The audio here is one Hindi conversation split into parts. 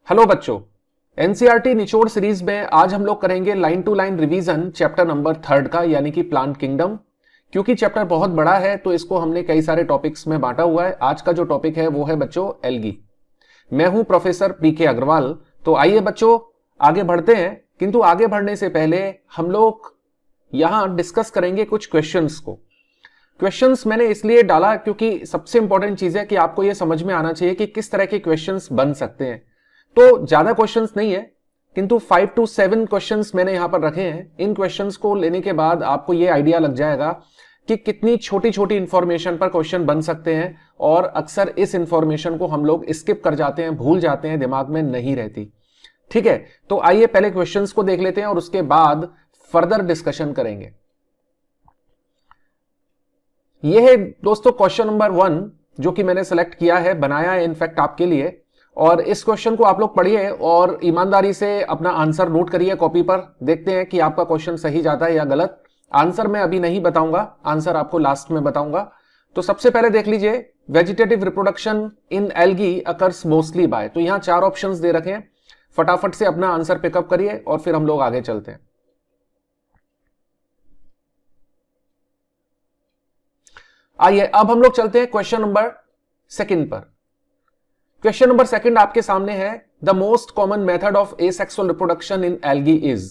हेलो बच्चों, एनसीईआरटी निचोड़ सीरीज में आज हम लोग करेंगे line to line revision chapter number 3 का, यानी कि प्लांट किंगडम। क्योंकि चैप्टर बहुत बड़ा है तो इसको हमने कई सारे टॉपिक्स में बांटा हुआ है। आज का जो टॉपिक है वो है बच्चों एल्गी। मैं हूं प्रोफेसर पीके अग्रवाल। तो आइए बच्चों आगे बढ़ते हैं, किंतु आगे बढ़ने से पहले हम लोग यहां डिस्कस करेंगे कुछ क्वेश्चंस को। क्वेश्चंस मैंने इसलिए डाला क्योंकि सबसे इंपॉर्टेंट चीज है कि आपको यह समझ में आना चाहिए कि किस तरह के क्वेश्चंस बन सकते हैं। तो ज्यादा क्वेश्चंस नहीं है, किंतु 5 to 7 क्वेश्चंस मैंने यहां पर रखे हैं। इन क्वेश्चंस को लेने के बाद आपको यह आइडिया लग जाएगा कि कितनी छोटी छोटी इंफॉर्मेशन पर क्वेश्चन बन सकते हैं, और अक्सर इस इंफॉर्मेशन को हम लोग स्किप कर जाते हैं, भूल जाते हैं, दिमाग में नहीं रहती। ठीक है, तो आइए पहले क्वेश्चंस को देख लेते हैं और उसके बाद फर्दर डिस्कशन करेंगे। यह है दोस्तों क्वेश्चन नंबर 1 जो कि मैंने सेलेक्ट किया है, बनाया है इनफैक्ट आपके लिए। और इस क्वेश्चन को आप लोग पढ़िए और ईमानदारी से अपना आंसर नोट करिए कॉपी पर। देखते हैं कि आपका क्वेश्चन सही जाता है या गलत। आंसर मैं अभी नहीं बताऊंगा, आंसर आपको लास्ट में बताऊंगा। तो सबसे पहले देख लीजिए, vegetative reproduction in algae occurs mostly bye. तो यहां 4 ऑप्शंस दे रखे हैं, फटाफट से अपना आंसर पिकअप करिए और फिर हम लोग आगे चलते हैं। आइए अब हम लोग चलते हैं क्वेश्चन नंबर 2 पर। क्वेश्चन नंबर 2 आपके सामने है, the most common method of asexual reproduction in algae is.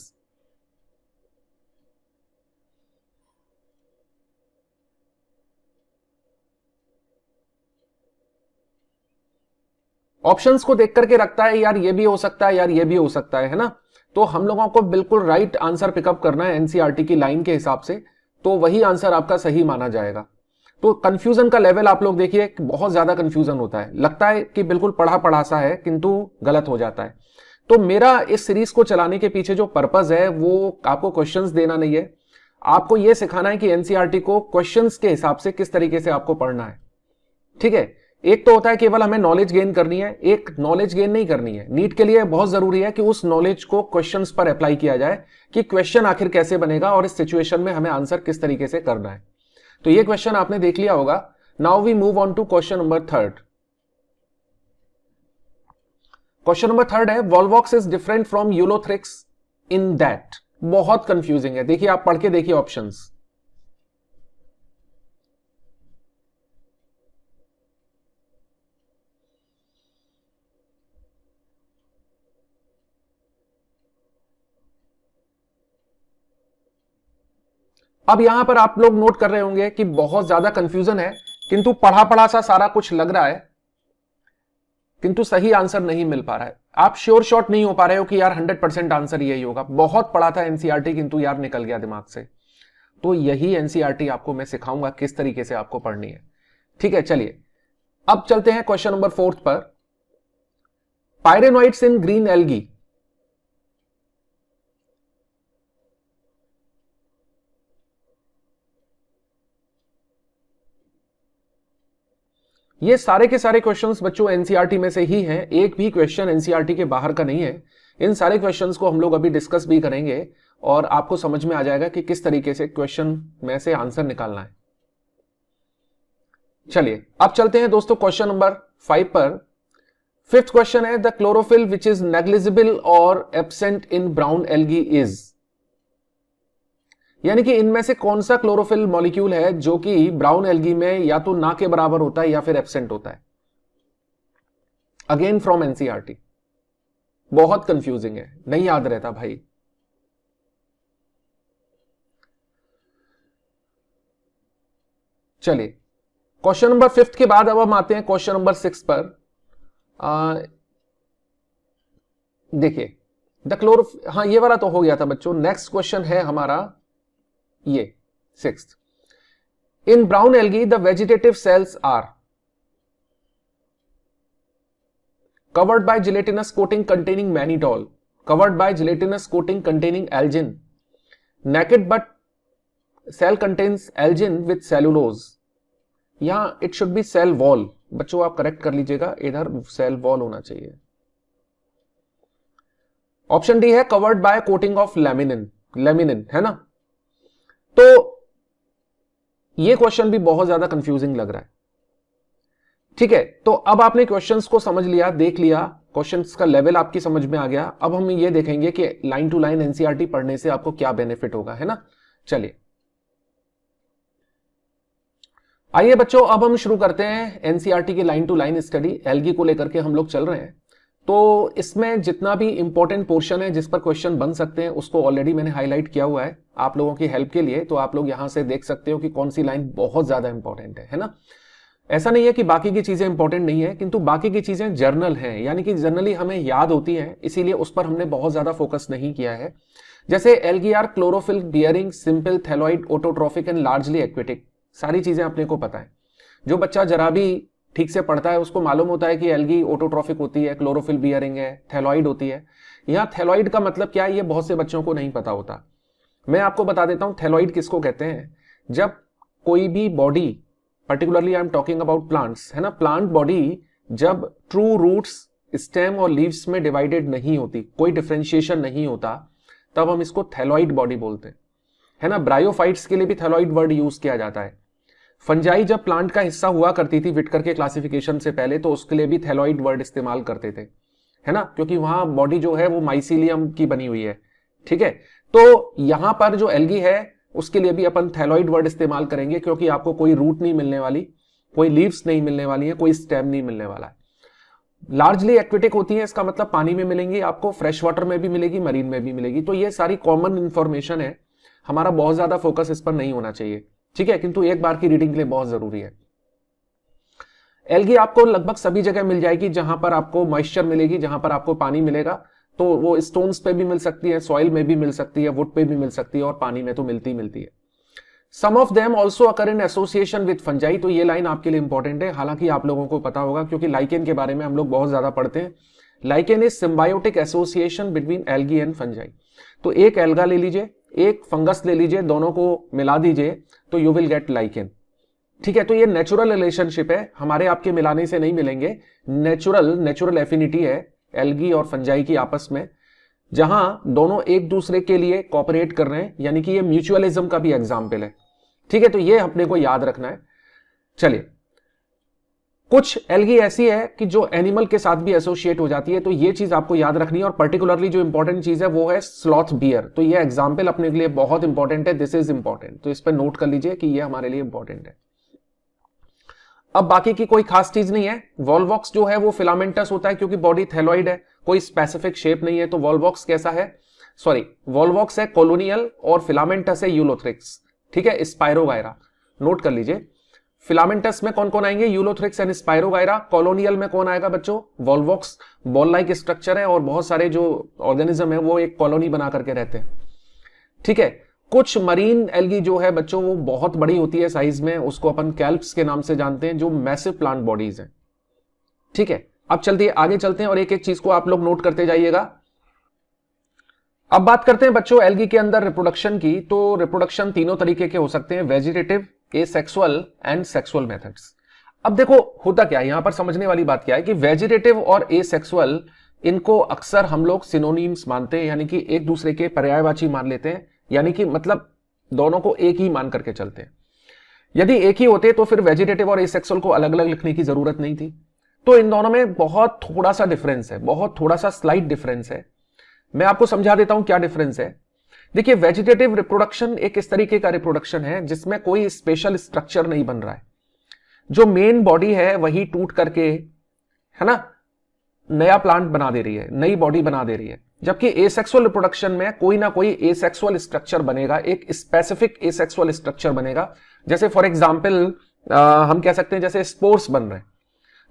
Options को देख करके लगता है यार ये भी हो सकता है, यार ये भी हो सकता है ना। तो हम लोगों को बिल्कुल राइट आंसर पिकअप करना है एनसीईआरटी की लाइन के हिसाब से, तो वही आंसर आपका सही माना जाएगा। तो कंफ्यूजन का लेवल आप लोग देखिए, बहुत ज्यादा कंफ्यूजन होता है, लगता है कि बिल्कुल पढ़ा पढ़ा सा है किंतु गलत हो जाता है। तो मेरा इस सीरीज को चलाने के पीछे जो पर्पस है वो आपको क्वेश्चंस देना नहीं है, आपको यह सिखाना है कि एनसीईआरटी को क्वेश्चंस के हिसाब से किस तरीके से आपको पढ़ना है। ठीक है, एक तो होता है केवल हमें नॉलेज गेन करनी है, एक नॉलेज गेन नहीं करनी है। नीट के लिए बहुत जरूरी है कि उस नॉलेज को क्वेश्चंस पर अप्लाई किया जाए कि क्वेश्चन आखिर कैसे बनेगा और इस सिचुएशन में हमें आंसर किस तरीके से करना है। तो ये क्वेश्चन आपने देख लिया होगा। Now we move on to question number 3। Question number 3 है, volvox is different from ulothrix in that. बहुत कंफ्यूजिंग है, देखिए आप पढ़ के देखिए ऑप्शंस। अब यहां पर आप लोग नोट कर रहे होंगे कि बहुत ज्यादा कंफ्यूजन है, किंतु पढ़ा पढ़ा सा सारा कुछ लग रहा है, किंतु सही आंसर नहीं मिल पा रहा है। आप श्योर शॉट नहीं हो पा रहे हो कि यार 100% आंसर यही होगा। बहुत पढ़ा था एनसीईआरटी किंतु यार निकल गया दिमाग से। तो यही एनसीईआरटी आपको मैं सिखाऊंगा किस तरीके से आपको पढ़नी है। ठीक है, चलिए अब चलते हैं क्वेश्चन नंबर 4 पर। पायरेनोइड्स इन ग्रीन एल्गी। ये सारे के सारे क्वेश्चंस बच्चों एनसीईआरटी में से ही हैं, एक भी क्वेश्चन एनसीईआरटी के बाहर का नहीं है। इन सारे क्वेश्चंस को हम लोग अभी डिस्कस भी करेंगे और आपको समझ में आ जाएगा कि किस तरीके से क्वेश्चन में से आंसर निकालना है। चलिए अब चलते हैं दोस्तों क्वेश्चन नंबर 5 पर। 5th क्वेश्चन है, the chlorophyll which is negligible or absent in brown algae is. यानी कि इनमें से कौन सा क्लोरोफिल मॉलिक्यूल है जो कि ब्राउन एल्गी में या तो ना के बराबर होता है या फिर एब्सेंट होता है। अगेन फ्रॉम एनसीईआरटी, बहुत कंफ्यूजिंग है, नहीं याद रहता भाई। चलिए क्वेश्चन नंबर 5 के बाद अब हम आते हैं क्वेश्चन नंबर 6 पर। देखिए द हाँ ये वाला तो हो गया था बच्चों। नेक्स्ट क्वेश्चन है हमारा ये 6th। In brown algae the vegetative cells are covered by gelatinous coating containing mannitol, covered by gelatinous coating containing algin, naked but cell contains algin with cellulose। यहां it should be cell wall, बच्चों आप करेक्ट कर लीजिएगा, इधर सेल वॉल होना चाहिए। ऑप्शन डी है covered by coating of laminin, laminin है ना। तो ये क्वेश्चन भी बहुत ज्यादा कंफ्यूजिंग लग रहा है। ठीक है, तो अब आपने क्वेश्चंस को समझ लिया, देख लिया, क्वेश्चंस का लेवल आपकी समझ में आ गया। अब हम ये देखेंगे कि लाइन टू लाइन एनसीईआरटी पढ़ने से आपको क्या बेनिफिट होगा, है ना। चलिए आइए बच्चों, अब हम शुरू करते हैं एनसीईआरटी की line to line study. Algae को लेकर के हम लोग चल रहे हैं, तो इसमें जितना भी इंपॉर्टेंट पोर्शन है जिस पर क्वेश्चन बन सकते हैं उसको ऑलरेडी मैंने हाईलाइट किया हुआ है आप लोगों की हेल्प के लिए। तो आप लोग यहां से देख सकते हो कि कौन सी लाइन बहुत ज्यादा इंपॉर्टेंट है ना। ऐसा नहीं है कि बाकी की चीजें इंपॉर्टेंट नहीं है, किंतु बाकी की चीजें जर्नल हैं, यानी कि जनरली हमें याद होती हैं, इसीलिए उस पर हमने बहुत ज्यादा फोकस नहीं किया है। जैसे algae are chlorophyll bearing simple thalloid autotrophic and largely aquatic, सारी चीजें अपने को पता है। जो बच्चा जरा भी ठीक से पढ़ता है उसको मालूम होता है कि एल्गी ऑटोट्रॉफिक होती है, क्लोरोफिल बियरिंग है, थैलॉइड होती है। यहाँ थैलॉइड का मतलब क्या है ये बहुत से बच्चों को नहीं पता होता। मैं आपको बता देता हूं थैलॉइड किसको कहते हैं। जब कोई भी body, particularly I am talking about plants, है ना, प्लांट बॉडी जब ट्रू रूट्स, स्टेम और लीव्स में डिवाइडेड नहीं होती, कोई डिफरेंशिएशन नहीं होता, तब हम इसको थैलॉइड बॉडी बोलते हैं, है ना। ब्रायोफाइट्स के लिए भी थैलॉइड वर्ड यूज किया जाता है। फंजाई जब प्लांट का हिस्सा हुआ करती थी विटकर के क्लासिफिकेशन से पहले, तो उसके लिए भी थैलॉइड वर्ड इस्तेमाल करते थे, है ना, क्योंकि वहां बॉडी जो है वो माइसीलियम की बनी हुई है। ठीक है, तो यहां पर जो एल्गी है उसके लिए भी अपन थैलॉइड वर्ड इस्तेमाल करेंगे, क्योंकि आपको कोई रूट नहीं मिलने वाली, कोई लीव्स नहीं मिलने वाली है, कोई स्टेम नहीं मिलने वाला है। लार्जली एक्वेटिक होती है, इसका मतलब पानी में मिलेंगी आपको, फ्रेश वाटर में भी मिलेगी, मरीन में भी मिलेगी। तो ये सारी कॉमन इंफॉर्मेशन है, हमारा बहुत ज्यादा फोकस इस पर नहीं होना चाहिए, ठीक है, किंतु एक बार की रीडिंग के लिए बहुत जरूरी है। एल्गी आपको लगभग सभी जगह मिल जाएगी, जहां पर आपको मॉइस्चर मिलेगी, जहां पर आपको पानी मिलेगा। तो वो स्टोन्स पे भी मिल सकती है, सॉइल में भी मिल सकती है, वुड पे भी मिल सकती है, और पानी में तो मिलती है। Some of them also occur in association with fungi. तो ये लाइन आपके लिए इंपॉर्टेंट है, हालांकि आप लोगों को पता होगा क्योंकि लाइकेन के बारे में हम लोग बहुत ज्यादा पढ़ते हैं। Lichen is symbiotic association between algae and fungi. तो एक एल्गा ले लीजिए, एक फंगस ले लीजिए, दोनों को मिला दीजिए तो यू विल गेट लाइकेन। ठीक है, तो ये नेचुरल रिलेशनशिप है, हमारे आपके मिलाने से नहीं मिलेंगे। नेचुरल एफिनिटी है एल्गी और फंजाई की आपस में, जहां दोनों एक दूसरे के लिए कोऑपरेट कर रहे हैं, यानी कि ये म्यूचुअलिज्म का भी एग्जाम्पल है। ठीक है, तो ये अपने को याद रखना है। चलिए, कुछ एल्गी ऐसी है कि जो एनिमल के साथ भी एसोसिएट हो जाती है, तो ये चीज आपको याद रखनी है। और पर्टिकुलरली जो इंपॉर्टेंट चीज है वो है स्लॉथ बियर। तो ये एग्जाम्पल अपने के लिए बहुत इंपॉर्टेंट है, दिस इज इंपॉर्टेंट, तो इस पर नोट कर लीजिए कि ये हमारे लिए इंपॉर्टेंट है। अब बाकी की कोई खास चीज नहीं है। वॉल्वॉक्स जो है वो फिलामेंटस होता है, क्योंकि बॉडी थैलॉइड है, कोई स्पेसिफिक शेप नहीं है। तो वॉल्वॉक्स कैसा है, सॉरी, वॉल्वॉक्स है कॉलोनियल और फिलामेंटस है यूलोथ्रिक्स। ठीक है, स्पाइरोगायरा नोट कर लीजिए। फिलामेंटस में कौन कौन आएंगे, यूलोथ्रिक्स एंड स्पाइरोगायरा। कॉलोनियल में कौन आएगा बच्चों, वॉल्वॉक्स, बॉल लाइक स्ट्रक्चर है, और बहुत सारे जो ऑर्गेनिज्म है वो एक कॉलोनी बना करके रहते हैं। ठीक है, कुछ मरीन एल्गी जो है बच्चों वो बहुत बड़ी होती है साइज में, उसको अपन कैल्प्स के नाम से जानते हैं, जो मैसिव प्लांट बॉडीज हैं। ठीक है, अब चलते आगे चलते हैं और एक एक चीज को आप लोग नोट करते जाइएगा। अब बात करते हैं बच्चों एल्गी के अंदर रिप्रोडक्शन की। तो रिप्रोडक्शन तीनों तरीके के हो सकते हैं, vegetative, asexual and sexual methods. अब देखो होता क्या है, यहां पर समझने वाली बात क्या है कि वेजिटेटिव और एसेक्सुअल, इनको अक्सर हम लोग सिनोनिम्स मानते हैं, यानी कि एक दूसरे के पर्यायवाची मान लेते हैं, यानी कि मतलब दोनों को एक ही मान करके चलते हैं। यदि एक ही होते तो फिर वेजिटेटिव और एसेक्सुअल को अलग अलग लिखने की जरूरत नहीं थी। तो इन दोनों में बहुत थोड़ा सा डिफरेंस है, बहुत थोड़ा सा स्लाइट डिफरेंस है। मैं आपको समझा देता हूं क्या डिफरेंस है। देखिए, वेजिटेटिव रिप्रोडक्शन एक इस तरीके का रिप्रोडक्शन है जिसमें कोई स्पेशल स्ट्रक्चर नहीं बन रहा है, जो मेन बॉडी है वही टूट करके, है ना, नया प्लांट बना दे रही है, नई बॉडी बना दे रही है। जबकि एसेक्सुअल रिप्रोडक्शन में कोई ना कोई एसेक्सुअल स्ट्रक्चर बनेगा, एक स्पेसिफिक एसेक्सुअल स्ट्रक्चर बनेगा। जैसे फॉर एग्जांपल हम कह सकते हैं जैसे स्पोर्स बन रहे हैं,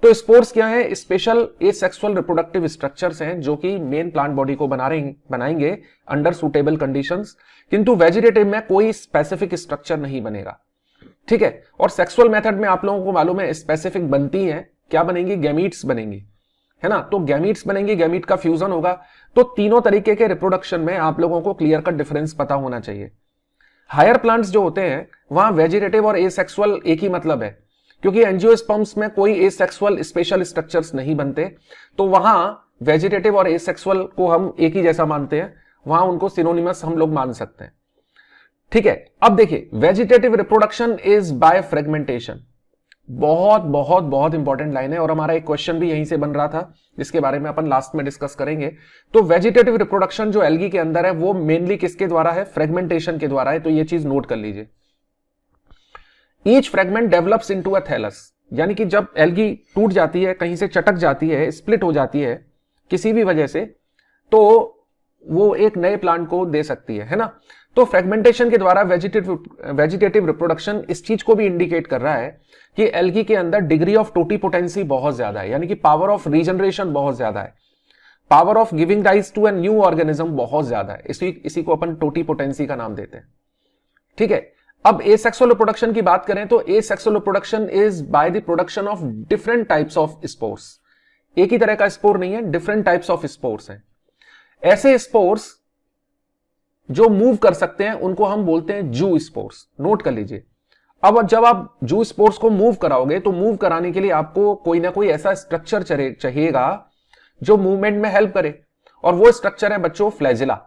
तो स्पोर्स क्या है, स्पेशल एसेक्सुअल रिप्रोडक्टिव स्ट्रक्चर्स हैं जो कि मेन प्लांट बॉडी को बनाएंगे अंडर सुटेबल कंडीशंस। किंतु वेजिटेटिव में कोई स्पेसिफिक स्ट्रक्चर नहीं बनेगा। ठीक है, और सेक्सुअल मेथड में आप लोगों को मालूम है स्पेसिफिक बनती हैं, क्या बनेंगी, गैमीट्स बनेंगी, है ना। तो गैमीट्स बनेंगी, गैमीट का फ्यूजन होगा। तो तीनों तरीके के रिप्रोडक्शन में आप लोगों को क्लियर कट डिफरेंस पता होना चाहिए। हायर प्लांट्स जो होते हैं वहां वेजिटेटिव और एसेक्सुअल एक ही मतलब है, क्योंकि एंजियोस्पर्म्स में कोई एसेक्सुअल स्पेशल स्ट्रक्चर्स नहीं बनते, तो वहां वेजिटेटिव और एसेक्सुअल को हम एक ही जैसा मानते हैं, वहां उनको सिनोनिमस हम लोग मान सकते हैं। ठीक है, अब देखिए, vegetative reproduction is by fragmentation. बहुत बहुत बहुत इंपॉर्टेंट लाइन है और हमारा एक क्वेश्चन भी यहीं से बन रहा था जिसके बारे में अपन लास्ट में डिस्कस करेंगे। तो वेजिटेटिव रिप्रोडक्शन जो एल्गी के अंदर है वो मेनली किसके द्वारा है? फ्रेगमेंटेशन के द्वारा है। तो ये चीज नोट कर लीजिए। Each fragment develops into a thallus, यानी कि जब एल्गी टूट जाती है, कहीं से चटक जाती है, स्प्लिट हो जाती है किसी भी वजह से, तो वो एक नए प्लांट को दे सकती है ना। तो फ्रेगमेंटेशन के द्वारा वेजिटेटिव रिप्रोडक्शन इस चीज को भी इंडिकेट कर रहा है कि एल्गी के अंदर डिग्री ऑफ टोटीपोटेंसी बहुत ज्यादा है, यानी कि पावर ऑफ रीजनरेशन बहुत ज्यादा है, power of giving rise to a new organism बहुत ज्यादा है। इसी को अपन टोटीपोटेंसी का नाम देते हैं। ठीक है, अब एसेक्सुअल रिप्रोडक्शन की बात करें तो asexual reproduction is by the production of different types of spores. एक ही तरह का स्पोर नहीं है, डिफरेंट टाइप्स ऑफ स्पोर्स हैं। ऐसे स्पोर्स जो मूव कर सकते हैं उनको हम बोलते हैं जू स्पोर्स। नोट कर लीजिए। अब जब आप जू स्पोर्स को मूव कराओगे तो मूव कराने के लिए आपको कोई ना कोई ऐसा स्ट्रक्चर चाहिएगा जो मूवमेंट में हेल्प करे, और वो स्ट्रक्चर है बच्चों फ्लैजिला।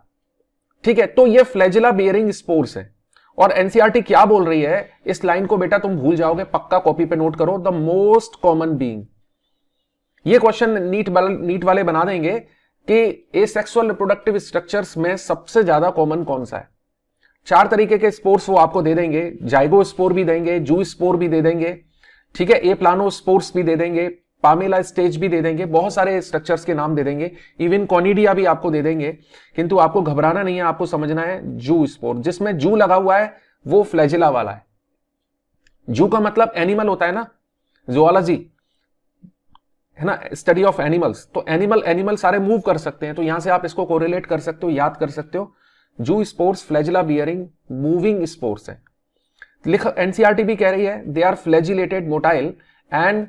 ठीक है, तो ये फ्लैजिला बियरिंग स्पोर्स है। और एनसीईआरटी क्या बोल रही है, इस लाइन को बेटा तुम भूल जाओगे, पक्का कॉपी पे नोट करो। द मोस्ट कॉमन बीइंग, ये क्वेश्चन नीट वाले बना देंगे कि एसेक्सुअल रिप्रोडक्टिव स्ट्रक्चर्स में सबसे ज्यादा कॉमन कौन सा है। 4 तरीके के स्पोर्स वो आपको दे देंगे, जाइगो स्पोर भी देंगे, जू स्पोर भी दे देंगे, ठीक है, ए प्लानो स्पोर्स भी दे देंगे, पामेला स्टेज भी दे देंगे, बहुत सारे स्ट्रक्चर्स के नाम दे देंगे, इवन कॉनिडिया भी आपको दे देंगे। किंतु आपको घबराना नहीं है, आपको समझना है जू स्पोर। जिसमें जू लगा हुआ है वो फ्लैजिला वाला है। जू का मतलब एनिमल होता है ना, जुओलॉजी है ना, स्टडी ऑफ एनिमल्स। तो एनिमल सारे मूव कर सकते हैं, तो यहां से आप इसको कोरिलेट कर सकते हो, याद कर सकते हो। Zoospores flagella bearing moving spores है। एनसीईआरटी भी कह रही है they are flagellated motile and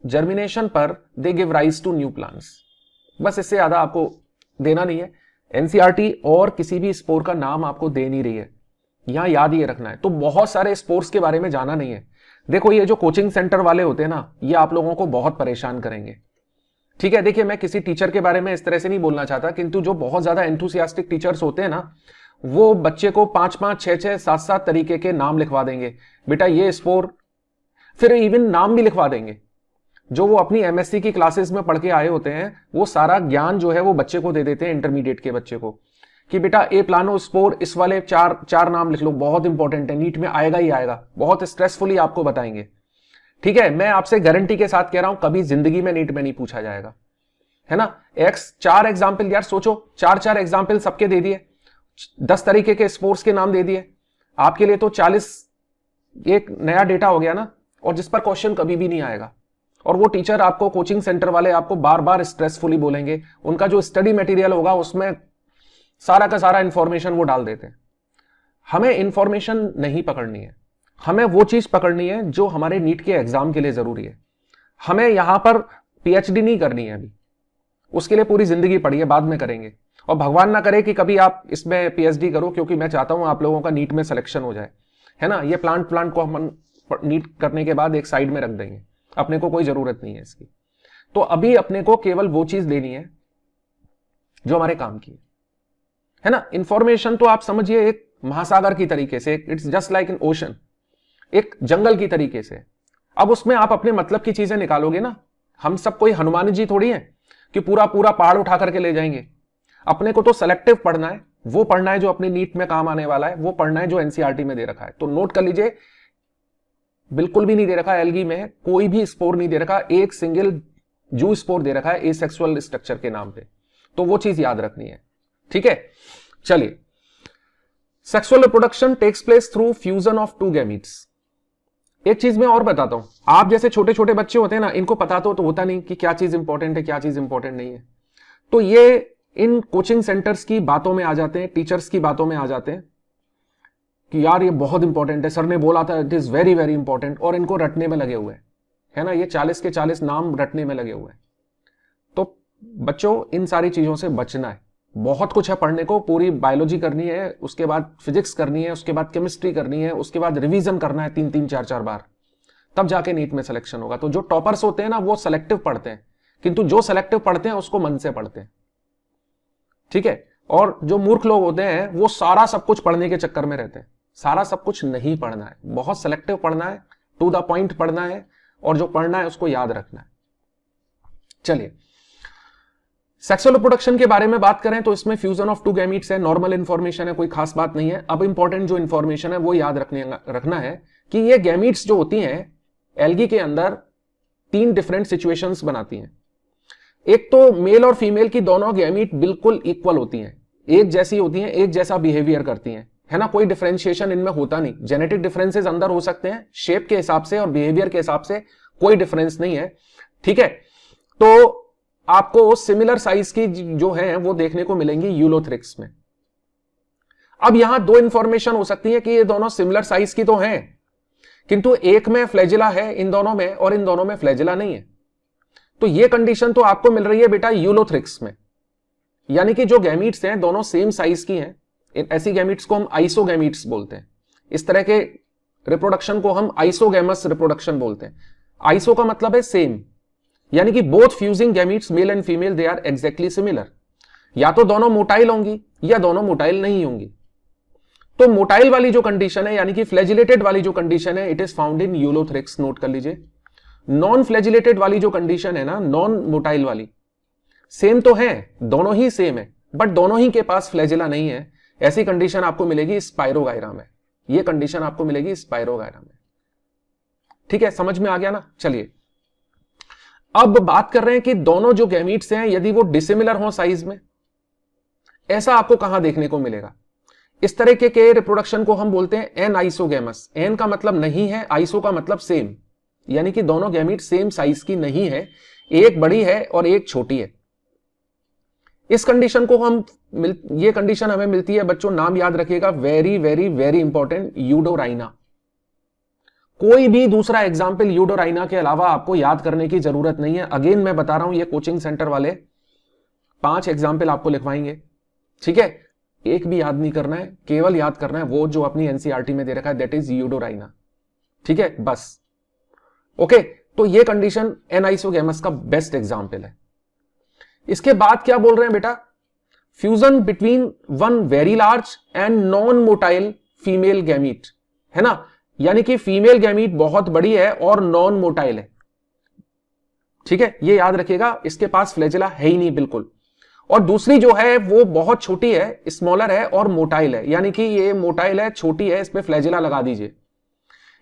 germination पर they give rise to new plants. बस इससे ज्यादा आपको देना नहीं है। एनसीईआरटी और किसी भी स्पोर का नाम आपको दे नहीं रही है, यहां याद ये रखना है। तो बहुत सारे स्पोर्ट्स के बारे में जाना नहीं है। देखो ये जो कोचिंग सेंटर वाले होते हैं ना, ये आप लोगों को बहुत परेशान करेंगे। ठीक है, देखिए मैं किसी टीचर के बारे में इस तरह से नहीं बोलना चाहता, किंतु जो बहुत ज्यादा एंथुसियास्टिक टीचर्स होते हैं ना, वो बच्चे को 5-5, 6-6, 7-7 तरीके के नाम लिखवा देंगे, बेटा ये स्पोर, फिर इवन नाम भी लिखवा देंगे। जो वो अपनी एमएससी की क्लासेस में पढ़ के आए होते हैं, वो सारा ज्ञान जो है वो बच्चे को दे देते हैं, इंटरमीडिएट के बच्चे को, कि बेटा ए प्लानो स्पोर, इस वाले चार नाम लिख लो, बहुत इंपॉर्टेंट है, नीट में आएगा ही आएगा, बहुत स्ट्रेसफुली आपको बताएंगे। ठीक है, मैं आपसे गारंटी के साथ कह रहा हूं कभी जिंदगी में नीट में नहीं पूछा जाएगा, है ना। 4 एग्जाम्पल यार सोचो, 4 एग्जाम्पल सबके दे दिए, 10 तरीके के स्पोर्ट्स के नाम दे दिए, आपके लिए तो 40 एक नया डेटा हो गया ना, और जिस पर क्वेश्चन कभी भी नहीं आएगा। और वो टीचर आपको, कोचिंग सेंटर वाले आपको बार बार स्ट्रेसफुली बोलेंगे, उनका जो स्टडी मटेरियल होगा उसमें सारा का सारा इंफॉर्मेशन वो डाल देते हैं। हमें इंफॉर्मेशन नहीं पकड़नी है, हमें वो चीज पकड़नी है जो हमारे नीट के एग्जाम के लिए जरूरी है। हमें यहां पर पीएचडी नहीं करनी है अभी, उसके लिए पूरी जिंदगी पड़ी है, बाद में करेंगे। और भगवान ना करे कि कभी आप इसमें पीएचडी करो, क्योंकि मैं चाहता हूं आप लोगों का नीट में सिलेक्शन हो जाए, है ना। ये प्लांट को हम नीट करने के बाद एक साइड में रख देंगे, अपने को कोई जरूरत नहीं है इसकी। तो अभी अपने को केवल वो चीज लेनी है जो हमारे काम की है ना। इंफॉर्मेशन तो आप समझिए एक महासागर की तरीके से, it's just like an ocean, एक जंगल की तरीके से। अब उसमें आप अपने मतलब की चीजें निकालोगे ना। हम सब कोई हनुमान जी थोड़ी हैं कि पूरा पहाड़ उठा करके ले जाएंगे। अपने को तो सेलेक्टिव पढ़ना है, वो पढ़ना है जो अपनी नीट में काम आने वाला है, वो पढ़ना है जो एनसीईआरटी में दे रखा है। तो नोट कर लीजिए, बिल्कुल भी नहीं दे रखा है एल्गी में, कोई भी स्पोर नहीं दे रखा, एक सिंगल जू स्पोर दे रखा है एसेक्सुअल स्ट्रक्चर के नाम पे। तो वो चीज याद रखनी है, ठीक है। चलिए, sexual reproduction takes place through fusion of 2 gametes. एक चीज मैं और बताता हूं, आप जैसे छोटे छोटे बच्चे होते हैं ना, इनको पता तो होता नहीं कि क्या चीज इंपॉर्टेंट है, क्या चीज इंपॉर्टेंट नहीं है। तो ये इन कोचिंग सेंटर्स की बातों में आ जाते हैं, टीचर्स की बातों में आ जाते हैं कि यार ये बहुत इंपॉर्टेंट है, सर ने बोला था, it is very very important, और इनको रटने में लगे हुए हैं, है ना। ये 40 के 40 नाम रटने में लगे हुए हैं। तो बच्चों इन सारी चीजों से बचना है। बहुत कुछ है पढ़ने को, पूरी बायोलॉजी करनी है, उसके बाद फिजिक्स करनी है, उसके बाद केमिस्ट्री करनी है, उसके बाद रिवीजन करना है 3-3, 4-4 बार, तब जाके नीट में सिलेक्शन होगा। तो जो टॉपर्स होते हैं ना, वो सेलेक्टिव पढ़ते हैं, किंतु जो सेलेक्टिव पढ़ते हैं उसको मन से पढ़ते हैं, ठीक है। और जो मूर्ख लोग होते हैं वो सारा सब कुछ पढ़ने के चक्कर में रहते हैं। सारा सब कुछ नहीं पढ़ना है, बहुत सेलेक्टिव पढ़ना है, टू द पॉइंट पढ़ना है और जो पढ़ना है उसको याद रखना है। चलिए, सेक्सुअल रिप्रोडक्शन के बारे में बात करें तो इसमें फ्यूजन ऑफ टू गैमीट्स है, नॉर्मल इंफॉर्मेशन है, कोई खास बात नहीं है। अब इंपॉर्टेंट जो इंफॉर्मेशन है वो याद रखना है कि ये गैमीट्स जो होती हैं एल्गी के अंदर 3 डिफरेंट सिचुएशंस बनाती हैं। एक तो मेल और फीमेल की दोनों गैमीट बिल्कुल इक्वल होती हैं, एक जैसी होती हैं, एक जैसा बिहेवियर करती हैं, है ना, कोई डिफरेंशिएशन इनमें होता नहीं। जेनेटिक डिफरेंसेस अंदर हो सकते हैं, शेप के हिसाब से और बिहेवियर के हिसाब से कोई डिफरेंस नहीं है, ठीक है। तो आपको सिमिलर साइज की जो है वो देखने को मिलेंगी यूलोथ्रिक्स में। अब यहां 2 इंफॉर्मेशन हो सकती है कि ये दोनों सिमिलर साइज की तो हैं, किंतु एक में फ्लैजिला है इन दोनों में और इन दोनों में फ्लैजिला नहीं है। तो ये कंडीशन तो आपको मिल रही है बेटा यूलोथ्रिक्स में, यानी कि जो गैमीट्स हैं दोनों सेम साइज की हैं। ऐसी गैमीट्स को हम आइसोगैमीट्स बोलते हैं। इस तरह के रिप्रोडक्शन को हम आइसोगैमस रिप्रोडक्शन बोलते हैं। आइसो का मतलब है सेम, यानी कि both fusing gametes male and female they are exactly similar. या तो दोनों मोटाइल होंगी या दोनों मोटाइल नहीं होंगी। तो मोटाइल वाली जो कंडीशन है यानी कि फ्लैजिलेटेड वाली जो कंडीशन है, it is found in Ulothrix, note कर लीजिए। नॉन फ्लैजिलेटेड वाली जो कंडीशन है ना, नॉन मोटाइल वाली, सेम तो है, दोनों ही सेम है, बट दोनों ही के पास फ्लैजिला नहीं है। ऐसी कंडीशन आपको मिलेगी स्पाइरोगायरा में। यह कंडीशन आपको मिलेगी स्पाइरोगायरा में, ठीक है, समझ में आ गया ना। चलिए, अब बात कर रहे हैं कि दोनों जो गैमीट्स हैं यदि वो डिसिमिलर हो साइज में, ऐसा आपको कहां देखने को मिलेगा। इस तरह के रिप्रोडक्शन को हम बोलते हैं एन आइसोगैमस। एन का मतलब नहीं है, आइसो का मतलब सेम, यानी कि दोनों गैमीट सेम साइज की नहीं है, एक बड़ी है और एक छोटी है। इस कंडीशन को ये कंडीशन हमें मिलती है बच्चों, नाम याद रखिएगा, वेरी वेरी वेरी इंपॉर्टेंट, यूडोराइना। कोई भी दूसरा एग्जाम्पल यूडोराइना के अलावा आपको याद करने की जरूरत नहीं है। अगेन मैं बता रहा हूं, ये कोचिंग सेंटर वाले 5 एग्जाम्पल आपको लिखवाएंगे, ठीक है। एक भी याद नहीं करना है, केवल याद करना है वो जो अपनी एनसीईआरटी में दे रखा है, दैट इज यूडोराइना, ठीक है, बस। ओके, तो ये कंडीशन एनाइसोगैमस का बेस्ट एग्जाम्पल है। इसके बाद क्या बोल रहे हैं बेटा, fusion between one very large and non motile female gamete, है ना, यानी कि फीमेल गैमीट बहुत बड़ी है और नॉन मोटाइल है, ठीक है, ये याद रखिएगा, इसके पास फ्लैजिला है ही नहीं बिल्कुल। और दूसरी जो है वो बहुत छोटी है, स्मॉलर है और मोटाइल है, यानी कि ये मोटाइल है, छोटी है, इस पे फ्लैजिला लगा दीजिए।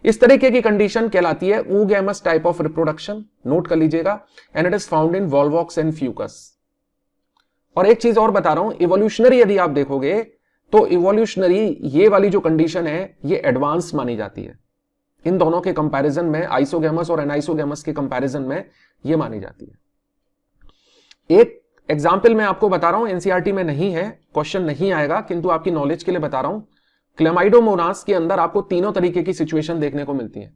इस तरीके की कंडीशन कहलाती है oogamous type of reproduction, note कर लीजिएगा, and it is found in Volvox and Fucus. और एक चीज और बता रहा हूं, इवोल्यूशनरी यदि आप देखोगे तो इवोल्यूशनरी ये वाली जो कंडीशन है ये एडवांस मानी जाती है। इन दोनों के कंपैरिजन में, आइसोगैमस और एनाइसोगैमस के कंपैरिजन में ये मानी जाती है। एक एग्जाम्पल मैं आपको बता रहा हूं, एनसीईआरटी में नहीं है, क्वेश्चन नहीं आएगा, किंतु आपकी नॉलेज के लिए बता रहा हूं। क्लेमाइडोमोनास के अंदर आपको तीनों तरीके की सिचुएशन देखने को मिलती है।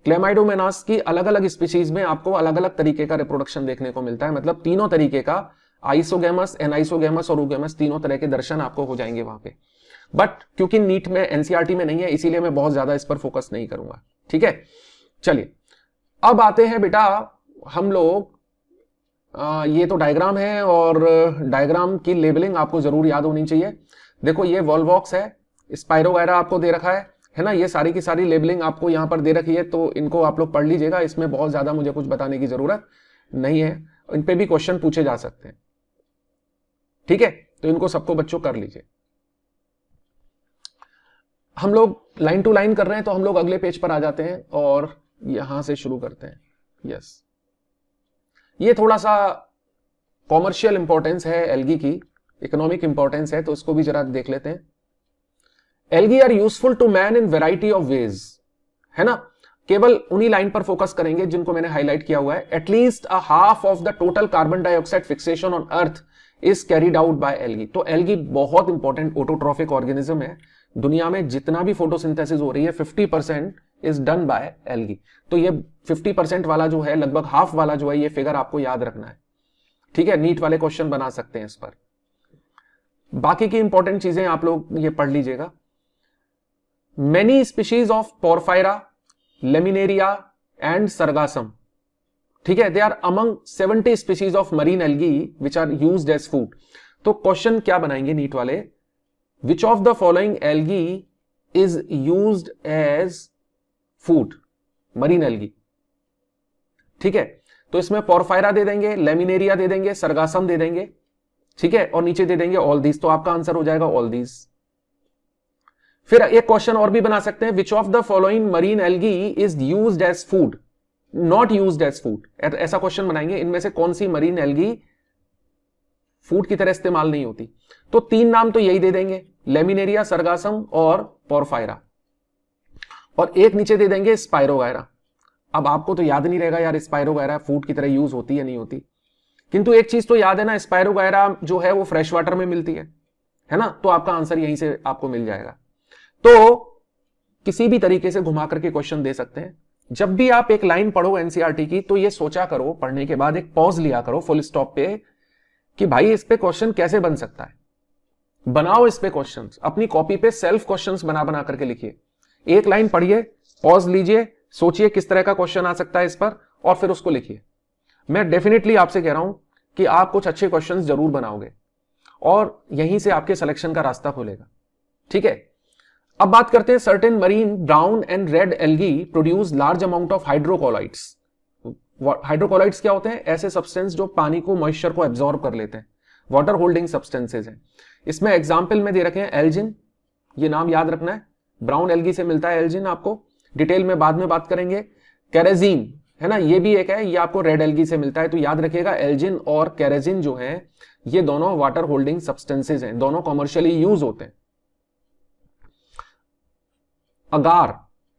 क्लेमाइडोमोनास की अलग अलग स्पीशीज में आपको अलग अलग तरीके का रिप्रोडक्शन देखने को मिलता है, मतलब तीनों तरीके का, आइसोगैमस, एनाइसोगैमस और oogamous, तीनों तरह के दर्शन आपको हो जाएंगे वहां पे। बट क्योंकि नीट में, एनसीईआरटी में नहीं है, इसीलिए मैं बहुत ज्यादा इस पर फोकस नहीं करूंगा, ठीक है। चलिए, अब आते हैं बेटा हम लोग, ये तो डायग्राम है और डायग्राम की लेबलिंग आपको जरूर याद होनी चाहिए। देखो ये वॉल्वॉक्स है, स्पाइरोगायरा आपको दे रखा है ना, ये सारी की सारी लेबलिंग आपको यहां पर दे रखी है, तो इनको आप लोग पढ़ लीजिएगा। इसमें बहुत ज्यादा मुझे कुछ बताने की जरूरत नहीं है, इन पे भी क्वेश्चन पूछे जा सकते हैं, ठीक है, तो इनको सबको बच्चों कर लीजिए। हम लोग लाइन टू लाइन कर रहे हैं, तो हम लोग अगले पेज पर आ जाते हैं और यहां से शुरू करते हैं। यस, ये थोड़ा सा कॉमर्शियल इंपॉर्टेंस है एल्गी की, इकोनॉमिक इंपॉर्टेंस है, तो इसको भी जरा देख लेते हैं। Algae are useful to man in variety of ways, है ना, केवल उन्हीं लाइन पर फोकस करेंगे जिनको मैंने हाईलाइट किया हुआ है। At least a half of the total carbon dioxide fixation on earth is carried out by algae. तो एल्गी बहुत इंपॉर्टेंट ऑटोट्रॉफिक ऑर्गेनिज्म है। दुनिया में जितना भी फोटोसिंथेसिस हो रही है 50% इज डन बाय एल्गी। तो ये 50% वाला जो है, लगभग हाफ वाला जो है, ये फिगर आपको याद रखना है, ठीक है। नीट वाले क्वेश्चन बना सकते हैं इस पर। बाकी की इंपॉर्टेंट चीजें आप लोग ये पढ़ लीजिएगा। Many species of Porphyra, Laminaria and Sargassum, ठीक है, they are among 70 species of marine algae which are used as food. तो क्वेश्चन क्या बनाएंगे नीट वाले, which of the following algae is used as food, marine algae. ठीक है, तो इसमें पोरफायरा दे देंगे, लेमिनेरिया दे देंगे, सरगासम दे देंगे, ठीक है, और नीचे दे देंगे ऑल दीज, तो आपका आंसर हो जाएगा ऑल दीज। फिर एक क्वेश्चन और भी बना सकते हैं, which of the following marine algae is used as food, not used as food, ऐसा क्वेश्चन बनाएंगे, इनमें से कौन सी मरीन एल्गी फूड की तरह इस्तेमाल नहीं होती। तो 3 नाम तो यही दे देंगे, लेमिनेरिया, सरगासम और पोरफायरा, और एक नीचे दे देंगे स्पाइरोगायरा। अब आपको तो याद नहीं रहेगा यार स्पाइरोगायरा फूड की तरह यूज होती है नहीं होती, किंतु एक चीज तो याद है ना, स्पाइरोगायरा जो है वो फ्रेश वाटर में मिलती है ना, तो आपका आंसर यहीं से आपको मिल जाएगा। तो किसी भी तरीके से घुमा करके क्वेश्चन दे सकते हैं। जब भी आप एक लाइन पढ़ो एनसीईआरटी की, तो ये सोचा करो पढ़ने के बाद, एक पॉज लिया करो फुल स्टॉप पे, कि भाई इस पे क्वेश्चन कैसे बन सकता है, बनाओ इस पे क्वेश्चंस, अपनी कॉपी पे सेल्फ क्वेश्चंस बना बना करके लिखिए। एक लाइन पढ़िए, पॉज लीजिए, सोचिए किस तरह का क्वेश्चन आ सकता है इस पर, और फिर उसको लिखिए। मैं डेफिनेटली आपसे कह रहा हूं कि आप कुछ अच्छे क्वेश्चंस जरूर बनाओगे और यहीं से आपके सिलेक्शन का रास्ता खुलेगा। ठीक है, अब बात करते हैं certain marine brown and red algae produce large amount of hydrocolloids. Hydrocolloids क्या होते हैं? ऐसे सब्सटेंस जो पानी को, मॉइस्चर को एब्जॉर्ब कर लेते हैं, वाटर होल्डिंग सब्सटेंसेज हैं। इसमें एग्जाम्पल में दे रखे हैं एल्जिन, ये नाम याद रखना है, ब्राउन एल्गी से मिलता है एल्जिन, आपको डिटेल में बाद में बात करेंगे। कैरेजीन है ना, ये भी एक है, ये आपको रेड एल्गी से मिलता है, तो याद रखिएगा एल्जिन और कैरेजिन जो है ये दोनों वाटर होल्डिंग सब्सटेंसेज हैं, दोनों कॉमर्शियली यूज होते हैं। अगार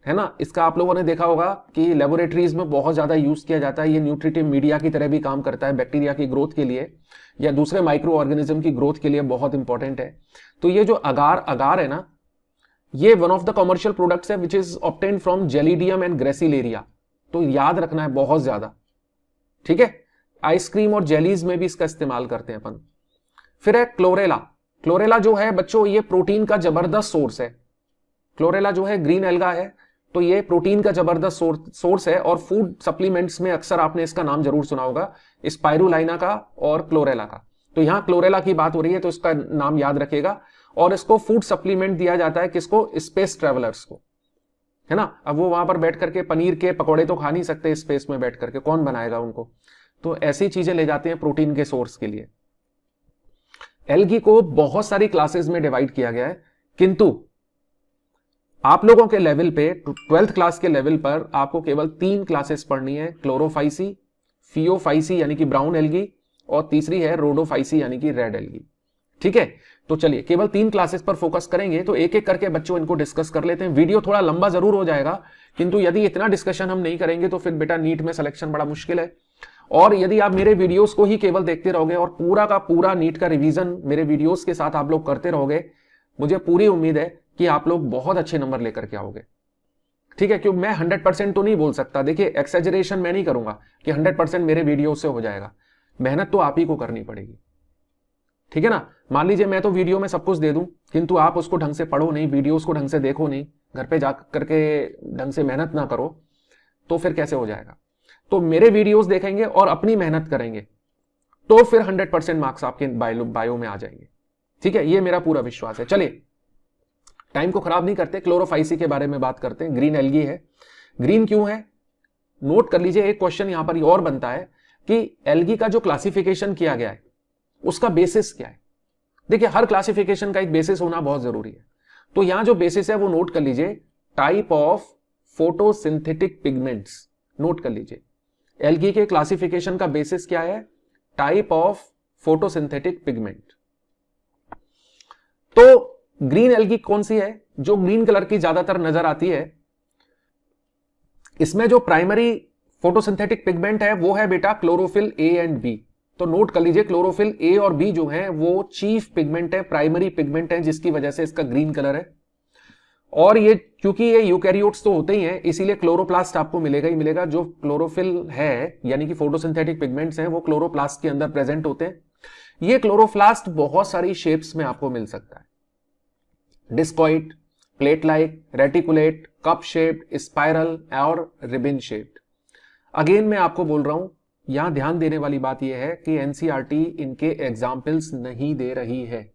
है ना, इसका आप लोगों ने देखा होगा कि लेबोरेटरीज में बहुत ज्यादा यूज किया जाता है, ये न्यूट्रिटिव मीडिया की तरह भी काम करता है, बैक्टीरिया की ग्रोथ के लिए या दूसरे माइक्रो ऑर्गेनिज्म की ग्रोथ के लिए बहुत इंपॉर्टेंट है। तो ये जो अगार है ना, ये one of the commercial products है which is obtained from Gelidium and Gracilaria, तो याद रखना है बहुत ज्यादा। ठीक है, आइसक्रीम और जेलीज में भी इसका इस्तेमाल करते हैं अपन। फिर है क्लोरेला। क्लोरेला जो है बच्चों, ये प्रोटीन का जबरदस्त सोर्स है। क्लोरेला जो है ग्रीन एल्गा है, तो ये प्रोटीन का जबरदस्त सोर्स है, और फूड सप्लीमेंट्स में अक्सर आपने इसका नाम जरूर सुना होगा, स्पाइरुलाइना का और क्लोरेला का। तो यहां क्लोरेला की बात हो रही है तो इसका नाम याद रखेगा, और इसको फूड सप्लीमेंट दिया जाता है किसको? स्पेस ट्रेवलर्स को, है ना। अब वो वहां पर बैठ करके पनीर के पकौड़े तो खा नहीं सकते स्पेस में बैठ करके, कौन बनाएगा उनको, तो ऐसी चीजें ले जाते हैं प्रोटीन के सोर्स के लिए। एल्गी को बहुत सारी क्लासेस में डिवाइड किया गया है, किंतु आप लोगों के लेवल पे 12th क्लास के लेवल पर आपको केवल 3 क्लासेस पढ़नी है, क्लोरोफाइसी, फियोफाइसी यानी कि ब्राउन एल्गी, और तीसरी है रोडोफाइसी यानी कि रेड एल्गी। ठीक है, तो चलिए केवल 3 क्लासेस पर फोकस करेंगे, तो एक एक करके बच्चों इनको डिस्कस कर लेते हैं। वीडियो थोड़ा लंबा जरूर हो जाएगा, किंतु यदि इतना डिस्कशन हम नहीं करेंगे तो फिर बेटा नीट में सिलेक्शन बड़ा मुश्किल है। और यदि आप मेरे वीडियोस को ही केवल देखते रहोगे और पूरा का पूरा नीट का रिवीजन मेरे वीडियोस के साथ आप लोग करते रहोगे, मुझे पूरी उम्मीद है कि आप लोग बहुत अच्छे नंबर लेकर के आओगे। ठीक है, क्योंकि मैं 100% तो नहीं बोल सकता, देखिए एक्सेजरेशन मैं नहीं करूंगा कि 100% मेरे वीडियो से हो जाएगा, मेहनत तो आप ही को करनी पड़ेगी। ठीक है ना, मान लीजिए मैं तो वीडियो में सब कुछ दे दूं, किंतु आप उसको ढंग से पढ़ो नहीं, वीडियोस को ढंग से देखो नहीं, घर पे जा करके ढंग से मेहनत ना करो, तो फिर कैसे हो जाएगा। तो मेरे वीडियोस देखेंगे और अपनी मेहनत करेंगे तो फिर 100% मार्क्स आपके बायो में आ जाएंगे। ठीक है, ये मेरा पूरा विश्वास है। चलिए टाइम को खराब नहीं करते, क्लोरोफाइसी के बारे में बात करते हैं। ग्रीन एल्गी है, ग्रीन क्यों है नोट कर लीजिए। एक क्वेश्चन यहां पर और बनता है कि एल्गी का जो क्लासिफिकेशन किया गया है उसका बेसिस क्या है। देखिए हर क्लासिफिकेशन का एक बेसिस होना बहुत जरूरी है, तो यहां जो बेसिस है वो नोट कर लीजिए, type of photosynthetic pigments. Note कर लीजिए एल्गी के क्लासिफिकेशन का बेसिस क्या है? Type of photosynthetic pigment. तो ग्रीन एल्गी कौन सी है? जो ग्रीन कलर की ज्यादातर नजर आती है, इसमें जो प्राइमरी फोटोसिंथेटिक पिगमेंट है वो है बेटा क्लोरोफिल ए एंड बी। तो नोट कर लीजिए क्लोरोफिल ए और बी जो है वो चीफ पिगमेंट है, प्राइमरी पिगमेंट है, जिसकी वजह से इसका ग्रीन कलर है। और ये क्योंकि ये यूकैरियोट्स तो होते ही हैं, इसीलिए क्लोरोप्लास्ट आपको मिलेगा ही मिलेगा। जो क्लोरोफिल है यानी कि फोटोसिंथेटिक पिगमेंट्स हैं वो क्लोरोप्लास्ट के अंदर प्रेजेंट होते हैं। ये क्लोरोप्लास्ट बहुत सारी शेप्स में आपको मिल सकता है, discoid, plate like, reticulate, cup shaped, spiral और रिबन शेप्ड। अगेन मैं आपको बोल रहा हूं, यहां ध्यान देने वाली बात यह है कि एनसीईआरटी इनके एग्जाम्पल्स नहीं दे रही है।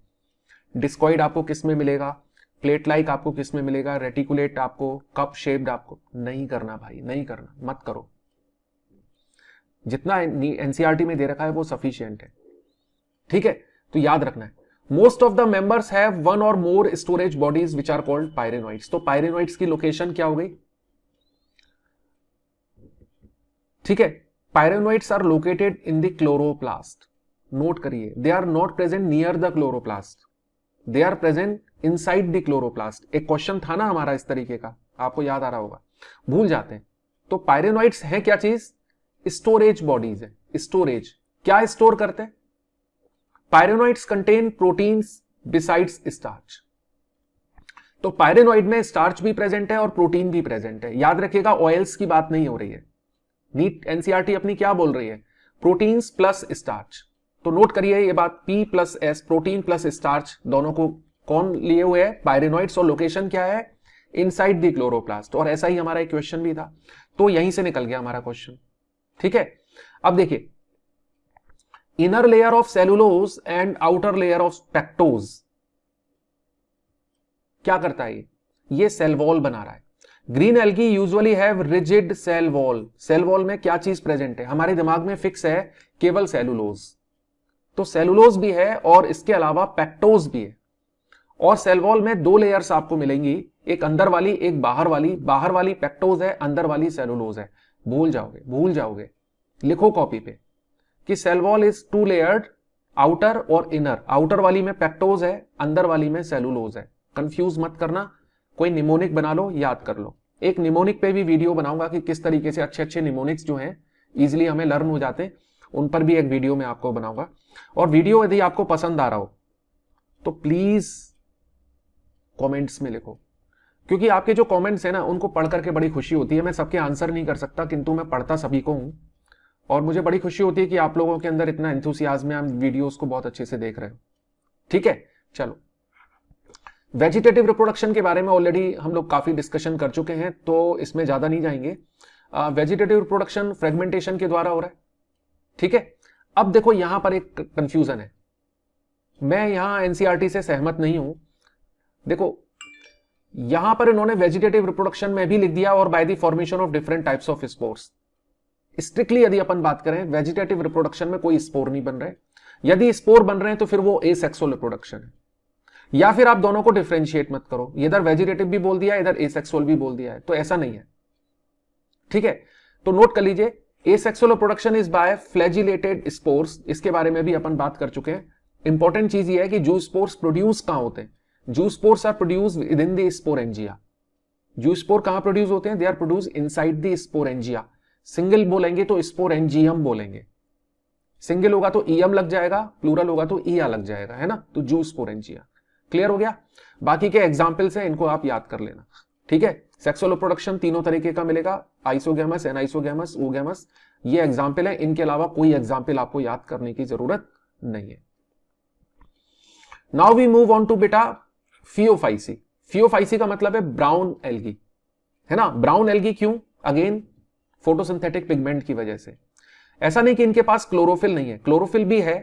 डिस्कॉइड आपको किस में मिलेगा? प्लेट लाइक आपको किस में मिलेगा, रेटिकुलेट आपको, कप शेप्ड आपको नहीं करना भाई, नहीं करना, मत करो। जितना एनसीईआरटी में दे रखा है वो सफिशिएंट है, ठीक है। तो याद रखना है, most of the members have one or more storage bodies which are called pyrenoids. तो पायरेनोइड्स की लोकेशन क्या हो गई, ठीक है। Pyrenoids are located in the chloroplast, note करिए, they are not present near the chloroplast, they are present inside the chloroplast. एक क्वेश्चन था ना हमारा इस तरीके का, आपको याद आ रहा होगा, भूल जाते हैं। तो पायरेनोइड्स है क्या चीज, स्टोरेज बॉडीज है। स्टोरेज क्या स्टोर करते हैं, pyrenoids contain proteins besides starch. तो पायरेनोइड में स्टार्च भी प्रेजेंट है और प्रोटीन भी प्रेजेंट है। याद रखिएगा ऑयल्स की बात नहीं हो रही है, नीट एनसीईआरटी अपनी क्या बोल रही है, प्रोटीन्स प्लस स्टार्च। तो नोट करिए ये बात, P plus S, protein plus starch, दोनों को कौन लिए हुए है, पायरेनोइड्स, और लोकेशन क्या है, इनसाइड द क्लोरोप्लास्ट। और ऐसा ही हमारा एक क्वेश्चन भी था, तो यहीं से निकल गया हमारा क्वेश्चन, ठीक है। अब देखिए, inner layer of cellulose and outer layer of pectose क्या करता है, ये सेल वॉल बना रहा है। Green algae usually have rigid cell wall. Cell wall में क्या चीज प्रेजेंट है, हमारे दिमाग में फिक्स है केवल सेलुलोज, तो सेलुलोज भी है और इसके अलावा पेक्टोज भी है। और सेल वॉल में दो लेयर्स आपको मिलेंगी, एक अंदर वाली एक बाहर वाली। बाहर वाली पेक्टोज है, अंदर वाली सेलुलोज है। भूल जाओगे, भूल जाओगे, लिखो कॉपी पे कि cell wall is two layered, outer और इनर। आउटर वाली में पेक्टोज है, अंदर वाली में सेलुलोज है। कंफ्यूज मत करना, कोई निमोनिक बना लो, याद कर लो। एक निमोनिक पे भी वीडियो बनाऊंगा कि किस तरीके से अच्छे अच्छे निमोनिक्स जो हैं इजिली हमें लर्न हो जाते हैं, उन पर भी एक वीडियो में आपको बनाऊंगा। और वीडियो यदि आपको पसंद आ रहा हो तो प्लीज कमेंट्स में लिखो, क्योंकि आपके जो कमेंट्स हैं ना उनको पढ़ करके बड़ी खुशी होती है। मैं सबके आंसर नहीं कर सकता, किंतु मैं पढ़ता सभी को हूं और मुझे बड़ी खुशी होती है कि आप लोगों के अंदर इतना एंथुसियाज्म है, आप वीडियोस को बहुत अच्छे से देख रहे हो, ठीक है। चलो, वेजिटेटिव रिप्रोडक्शन के बारे में ऑलरेडी हम लोग काफी डिस्कशन कर चुके हैं, तो इसमें ज्यादा नहीं जाएंगे। वेजिटेटिव रिप्रोडक्शन फ्रेगमेंटेशन के द्वारा हो रहा है, ठीक है। अब देखो यहां पर एक कंफ्यूजन है, मैं यहां एनसीईआरटी से सहमत नहीं हूं। देखो यहां पर इन्होंने वेजिटेटिव रिप्रोडक्शन में भी लिख दिया और by the formation of different types of spores. Strictly यदि अपन बात करें, वेजिटेटिव रिप्रोडक्शन में कोई स्पोर नहीं बन रहे। यदि स्पोर बन रहे हैं तो फिर वो एसेक्सुअल रिप्रोडक्शन है, या फिर आप दोनों को डिफरेंशिएट मत करो, इधर वेजिटेटिव भी बोल दिया इधर एसेक्सुअल भी बोल दिया है, तो ऐसा नहीं है, ठीक है। तो नोट कर लीजिए, asexual reproduction is by flagellated spores, इसके बारे में भी अपन बात कर चुके हैं। इंपॉर्टेंट चीज ये है कि जू स्पोर्स प्रोड्यूस कहां होते हैं, zoospores are produce within the sporangia. Zoospore कहां प्रोड्यूस होते हैं, they are produce inside the sporangia. Single बोलेंगे तो स्पोरेंजियम बोलेंगे, सिंगल होगा तो ईएम लग जाएगा, प्लूरल होगा तो ईया लग जाएगा, है ना। तो जू स्पोरेंजिया क्लियर हो गया। बाकी के एग्जाम्पल्स हैं, इनको आप याद कर लेना, ठीक है। सेक्सुअल रिप्रोडक्शन तीनों तरीके का मिलेगा, आइसोगैमस, एनाइसोगैमस, ओगैमस, ये एग्जाम्पल है। इनके अलावा कोई एग्जाम्पल आपको याद करने की जरूरत नहीं है। Now we move on to बेटा फियोफाइसी। फियोफाइसी का मतलब है ब्राउन एल्गी, है ना। ब्राउन एल्गी क्यों, अगेन फोटोसिंथेटिक पिगमेंट की वजह से। ऐसा नहीं कि इनके पास क्लोरोफिल नहीं है, क्लोरोफिल भी है।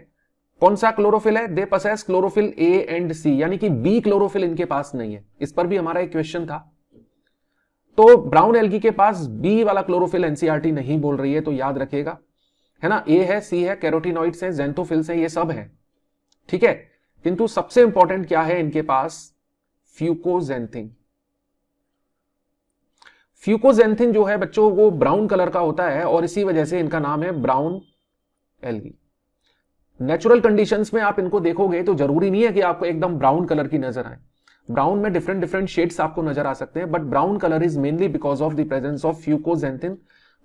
कौन सा क्लोरोफिल है, दे पसेस क्लोरोफिल ए एंड सी, यानी कि बी क्लोरोफिल इनके पास नहीं है। इस पर भी हमारा एक क्वेश्चन था। तो ब्राउन एल्गी के पास बी वाला क्लोरोफिल एनसीईआरटी नहीं बोल रही है, तो याद रखिएगा, है ना। ए है, सी है, कैरोटिनॉइड्स है, ज़ैंथोफिल्स है, ये सब है, ठीक है। किंतु सबसे इंपॉर्टेंट क्या है इनके पास, फ्यूकोजेंथिन। फ्यूकोजेंथिन जो है बच्चों वो ब्राउन कलर का होता है और इसी वजह से इनका नाम है ब्राउन एल्गी। नेचुरल कंडीशंस में आप इनको देखोगे तो जरूरी नहीं है कि आपको एकदम ब्राउन कलर की नजर आए। ब्राउन में डिफरेंट डिफरेंट शेड्स आपको नजर आ सकते हैं, but brown colour is mainly because of the presence of fucoxanthin.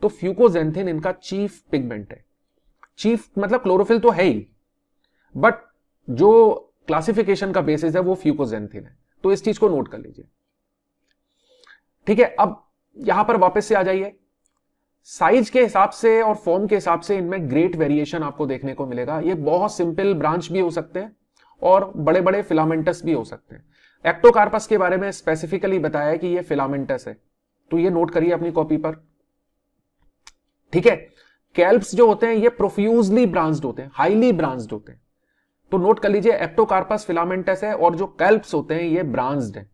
तो फ्यूकोजेंथिन इनका चीफ पिगमेंट है। चीफ मतलब क्लोरोफिल तो है ही, बट जो क्लासिफिकेशन का बेसिस है वो फ्यूकोजेंथिन है। तो इस चीज को नोट कर लीजिए, ठीक है। अब यहां पर वापस से आ जाइए, साइज के हिसाब से और फॉर्म के हिसाब से इनमें ग्रेट वेरिएशन आपको देखने को मिलेगा। ये बहुत सिंपल ब्रांच भी हो सकते हैं और बड़े बड़े फिलामेंटस भी हो सकते हैं। एक्टोकार्पस के बारे में स्पेसिफिकली बताया है कि ये फिलामेंटस है, तो ये नोट करिए अपनी कॉपी पर, ठीक है। कैल्प्स जो होते हैं ये प्रोफ्यूजली ब्रांच्ड होते हैं, हाईली ब्रांच्ड होते हैं। तो नोट कर लीजिए, एक्टोकार्पस फिलामेंटस है और जो कैल्प्स होते हैं ये ब्रांच्ड है,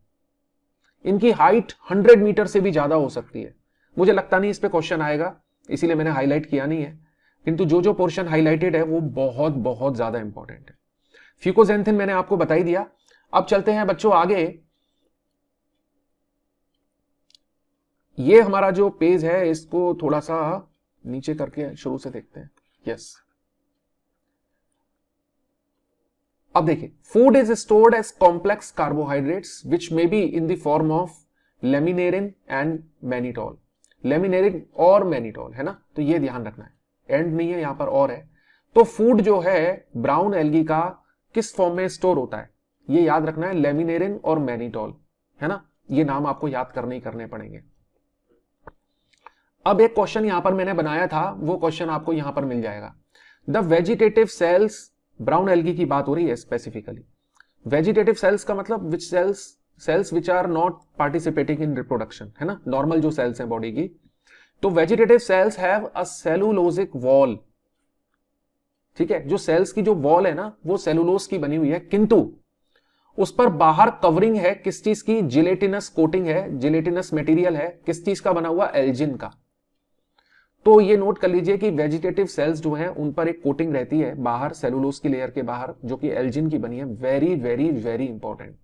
इनकी हाइट 100 मीटर से भी ज्यादा हो सकती है। मुझे लगता नहीं इस पे क्वेश्चन आएगा, इसीलिए मैंने हाईलाइट किया नहीं है, किंतु जो जो पोर्शन हाईलाइटेड है वो बहुत बहुत ज्यादा इंपॉर्टेंट है। फ्यूकोजेंथिन मैंने आपको बता ही दिया। अब चलते हैं बच्चों आगे। ये हमारा जो पेज है इसको थोड़ा सा नीचे करके शुरू से देखते हैं। यस, अब देखिए, food is stored as complex carbohydrates which may be in the form of laminarin and mannitol. Laminarin और मैनिटॉल है ना, तो ये ध्यान रखना है, एंड नहीं है यहां पर और है। तो फूड जो है ब्राउन एल्गी का किस फॉर्म में स्टोर होता है, ये याद रखना है, लेमिनेरिन और मैनिटॉल, है ना, ये नाम आपको याद करने ही करने पड़ेंगे। अब एक क्वेश्चन यहां पर मैंने बनाया था, वो क्वेश्चन आपको यहां पर मिल जाएगा। The vegetative sales, brown algae की बात हो रही है स्पेसिफिकली। वेजिटेटिव सेल्स का मतलब which cells which are not participating in reproduction, है ना, नॉर्मल जो सेल्स हैं बॉडी की। तो vegetative cells have a cellulosic wall, ठीक है, जो सेल्स की जो वॉल है ना वो सेलुलोज की बनी हुई है, किंतु उस पर बाहर कवरिंग है किस चीज की, जिलेटिनस कोटिंग है, जिलेटिनस मटेरियल है, किस चीज का बना हुआ, एल्जिन का। तो ये नोट कर लीजिए कि वेजिटेटिव सेल्स जो हैं उन पर एक कोटिंग रहती है बाहर, सेलुलोज की लेयर के बाहर, जो कि एल्जिन की बनी है। वेरी वेरी वेरी इंपॉर्टेंट,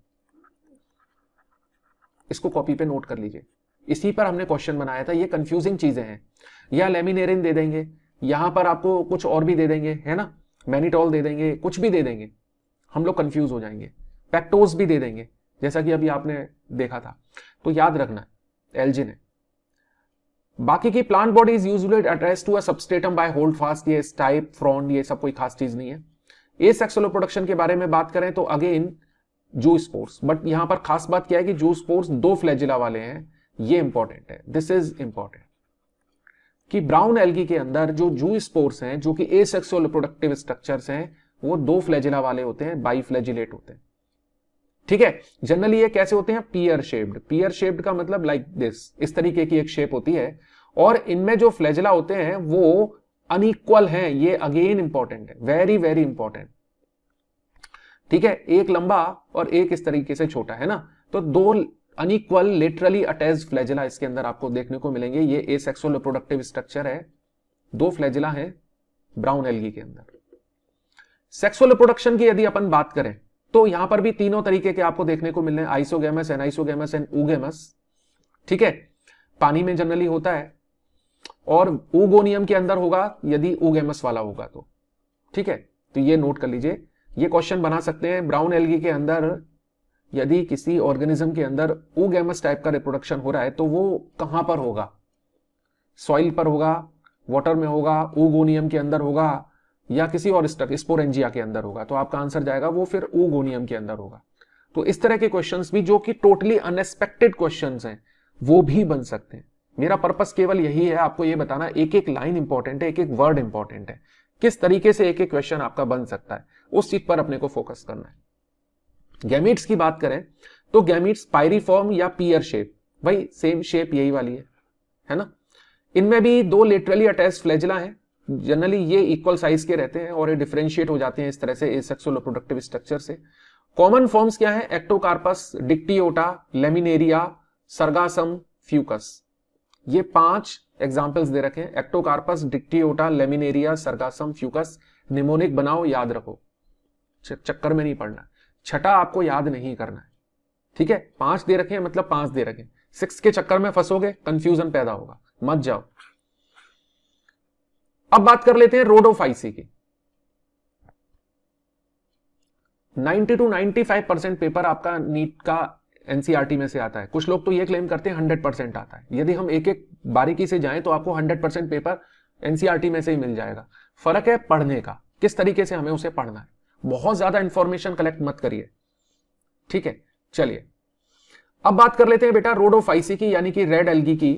इसको कॉपी पे नोट कर लीजिए, इसी पर हमने क्वेश्चन बनाया था। ये कंफ्यूजिंग चीजें हैं, या लेमिनेरिन दे देंगे, यहां पर आपको कुछ और भी दे देंगे, है ना, मैनिटॉल दे देंगे, कुछ भी दे देंगे, हम लोग कंफ्यूज हो जाएंगे। पैक्टोज भी दे देंगे, जैसा कि अभी आपने देखा था। तो याद रखना एल्जिन है। बाकी की plant body is usually attached to a substratum by holdfast, ये स्टाइप, फ्रॉन्ड, ये सब कोई खास चीज नहीं है। एसेक्सुअल रिप्रोडक्शन के बारे में बात करें तो अगेन जूस्पोर्स, बट यहां पर खास बात क्या है कि जूस्पोर्स 2 फ्लैजिला वाले हैं, ये इंपॉर्टेंट है, दिस इज इंपॉर्टेंट कि ब्राउन एल्गी के अंदर जो जूस्पोर्स हैं, जो कि एसेक्सुअल रिप्रोडक्टिव स्ट्रक्चर्स हैं, वो 2 फ्लैजिला वाले होते हैं, बाइफ्लैजिलेट होते हैं, ठीक है। जनरली ये कैसे होते हैं, पियर शेप्ड। पियर शेप्ड का मतलब लाइक दिस, इस तरीके की एक शेप होती है, और इनमें जो फ्लैजिला होते हैं वो अनइक्वल हैं, ये अगेन इंपॉर्टेंट है, वेरी वेरी इंपॉर्टेंट, ठीक है। एक लंबा और एक इस तरीके से छोटा, है ना, तो 2 अनइक्वल लेटरली अटैच्ड फ्लैजिला इसके अंदर आपको देखने को मिलेंगे। ये एसेक्सुअल रिप्रोडक्टिव स्ट्रक्चर है, 2 फ्लैजिला है ब्राउन एल्गी के अंदर। सेक्सुअल रिप्रोडक्शन की यदि अपन बात करें तो यहां पर भी 3 तरीके के आपको देखने को मिल रहे हैं, आइसोगैमस, एनाइसोगैमस एंड ऊगेमस, ठीक है। पानी में जनरली होता है, और ऊगोनियम के अंदर होगा यदि ऊगेमस वाला होगा तो, ठीक है। तो ये नोट कर लीजिए, ये क्वेश्चन बना सकते हैं, ब्राउन एल्गी के अंदर यदि किसी ऑर्गेनिज्म के अंदर ऊगेमस टाइप का रिप्रोडक्शन हो रहा है तो वो कहां पर होगा, सॉइल पर होगा, वाटर में होगा, ऊगोनियम के अंदर होगा, या किसी और स्पोरेंजिया के अंदर होगा। तो आपका आंसर जाएगा वो फिर ऊगोनियम के अंदर होगा। तो इस तरह के क्वेश्चंस भी जो कि टोटली अनएक्सपेक्टेड क्वेश्चंस हैं वो भी बन सकते हैं। मेरा पर्पस केवल यही है, आपको ये बताना, एक एक लाइन इंपॉर्टेंट है, एक एक वर्ड इंपॉर्टेंट है, किस तरीके से एक एक क्वेश्चन आपका बन सकता है, उस चीज पर अपने को फोकस करना है। गैमीट्स की बात करें तो गैमीट्स पायरीफॉर्म या पियर शेप, भाई सेम शेप यही वाली है ना। इनमें भी 2 लेटरली अटैच्ड फ्लैजिला हैं, जनरली ये इक्वल साइज के रहते हैं और ये डिफरेंशिएट हो जाते हैं इस तरह से एसेक्सुअल रिप्रोडक्टिव स्ट्रक्चर से। कॉमन फॉर्म्स क्या है, Ectocarpus, Dictyota, laminaria, sargassum, Fucus. ये 5 एग्जांपल्स दे रखे हैं, Ectocarpus, Dictyota, laminaria, sargassum, Fucus. Mnemonic बनाओ, याद रखो, चक्कर में नहीं पड़ना, छठा आपको याद नहीं करना है, ठीक है। 5 दे रखे हैं मतलब 5 दे रखे हैं, 6 के चक्कर में फंसोगे, कंफ्यूजन पैदा होगा, मत जाओ। अब बात कर लेते हैं रोडोफाइसी की। 90 to 95% पेपर आपका नीट का एनसीईआरटी में से आता है। कुछ लोग तो ये क्लेम करते हैं 100% आता है। यदि हम एक एक बारीकी से जाएं तो आपको 100% पेपर एनसीईआरटी में से ही मिल जाएगा। फर्क है पढ़ने का, किस तरीके से हमें उसे पढ़ना है। बहुत ज्यादा इंफॉर्मेशन कलेक्ट मत करिए, ठीक है। चलिए अब बात कर लेते हैं बेटा रोडोफाइसी की, यानी कि रेड एल्गी की।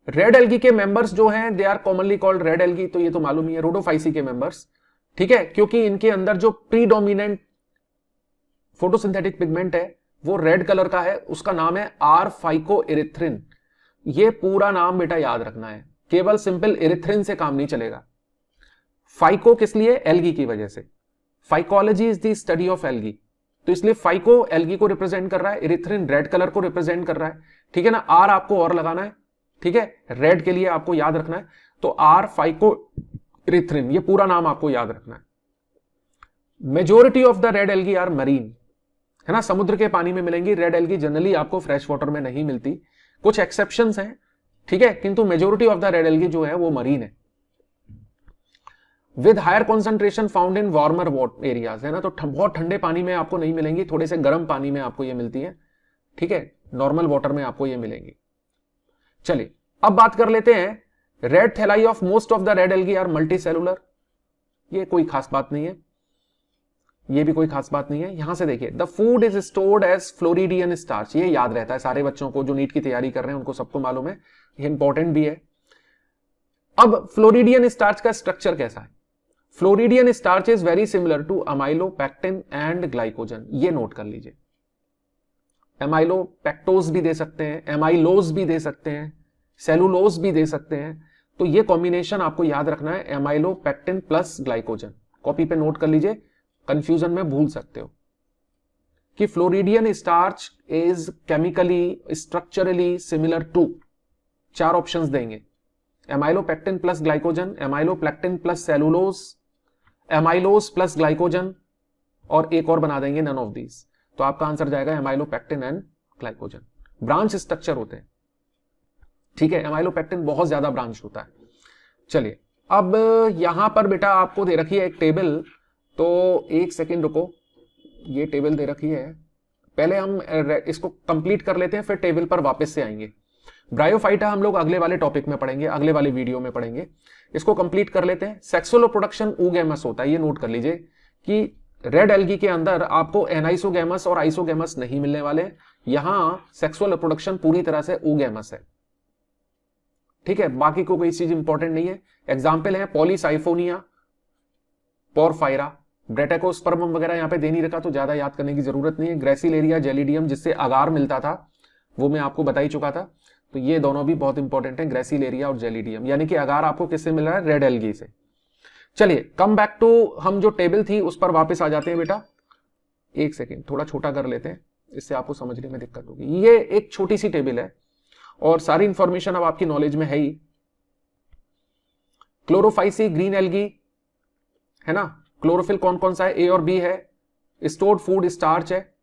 रेड एल्गी के मेंबर्स जो हैं they are commonly called red algae, तो ये तो मालूम ही है, रोडोफाइसी के मेंबर्स, ठीक है, क्योंकि इनके अंदर जो प्रीडोमिनेंट फोटोसिंथेटिक पिगमेंट है वो रेड कलर का है, उसका नाम है आर फाइकोइरिथ्रिन। ये पूरा नाम बेटा याद रखना है, केवल सिंपल इरिथ्रिन से काम नहीं चलेगा। फाइको किस लिए, एल्गी की वजह से। Phycology is the study of algae, तो इसलिए फाइको एल्गी को रिप्रेजेंट कर रहा है, इरिथ्रिन रेड कलर को रिप्रेजेंट कर रहा है, ठीक है ना। आर आपको और लगाना है, ठीक है, रेड के लिए आपको याद रखना है, तो आर फाइको इरिथ्रिन, ये पूरा नाम आपको याद रखना है। Majority of the red algae are marine, है ना, समुद्र के पानी में मिलेंगी। रेड एल्गी जनरली आपको फ्रेश वाटर में नहीं मिलती, कुछ एक्सेप्शंस हैं, ठीक है, किंतु majority of the red algae जो है वो मरीन है। With higher concentration found in warmer water areas, है ना, तो बहुत ठंडे पानी में आपको नहीं मिलेंगी, थोड़े से गर्म पानी में आपको ये मिलती है, ठीक है, नॉर्मल वाटर में आपको ये मिलेंगी। चलिए अब बात कर लेते हैं, red thalli of most of the red algae are multicellular. ये कोई खास बात नहीं है, ये भी कोई खास बात नहीं है। यहां से देखिए, the food is stored as floridean starch, ये याद रहता है सारे बच्चों को जो नीट की तैयारी कर रहे हैं, उनको सबको मालूम है, ये इंपॉर्टेंट भी है। अब फ्लोरिडियन स्टार्च का स्ट्रक्चर कैसा है? Floridean starch is very similar to amylopectin and glycogen, ये नोट कर लीजिए। एमाइलोपेक्टोज भी दे सकते हैं, एमाइलोज भी दे सकते हैं, सेलुलोज भी दे सकते हैं, तो ये कॉम्बिनेशन आपको याद रखना है, एमाइलोपेक्टिन प्लस ग्लाइकोजन। कॉपी पे नोट कर लीजिए, कंफ्यूजन में भूल सकते हो कि floridean starch is chemically structurally similar to, 4 options देंगे, amylopectin plus glycogen, amylopectin plus cellulose, amylose plus glycogen, और एक और बना देंगे नन ऑफ दीज, तो आपका आंसर जाएगा amylopectin and glycogen. Branch structure होते हैं, ठीक है, एमाइलोपेक्टिन बहुत ज्यादा ब्रांच होता है। चलिए अब यहां पर बेटा आपको दे रखी है एक टेबल, तो एक सेकेंड रुको, ये टेबल दे रखी है, पहले हम इसको कंप्लीट कर लेते हैं, फिर टेबल पर वापस से आएंगे। ब्रायोफाइटा हम लोग अगले वाले टॉपिक में पढ़ेंगे, अगले वाले वीडियो में पढ़ेंगे, इसको कंप्लीट कर लेते हैं। सेक्सुअल रिप्रोडक्शन oogamous होता है, ये नोट कर लीजिए कि रेड एल्गी के अंदर आपको एनाइसोगैमस और आइसोगैमस नहीं मिलने वाले, यहां सेक्सुअल रिप्रोडक्शन पूरी तरह से oogamous है, ठीक है, बाकी को कोई चीज इंपॉर्टेंट नहीं है। एग्जाम्पल है पॉलीसाइफोनिया, पोरफायरा, ब्रेटेकोस्पर्मम वगैरह यहां पे दे नहीं रखा, तो ज्यादा याद करने की जरूरत नहीं है। ग्रेसिलेरिया, जेलिडियम, जिससे अगार मिलता था, वो मैं आपको बता ही चुका था, तो ये दोनों भी बहुत इंपॉर्टेंट है, ग्रेसिलेरिया और जेलिडियम, यानी कि अगार आपको किससे मिल रहा है? रेड एल्गी से। चलिए कम बैक टू, हम जो टेबल थी उस पर वापस आ जाते हैं बेटा। एक सेकेंड, थोड़ा छोटा कर लेते हैं, इससे आपको समझने में दिक्कत होगी। ये एक छोटी सी टेबल है और सारी इंफॉर्मेशन अब आपकी नॉलेज में है ही। क्लोरोफाइसी ग्रीन एल्गी, है ना, क्लोरोफिल कौन कौन सा है? ए और बी है, स्टोर्ड फूड स्टार्च है,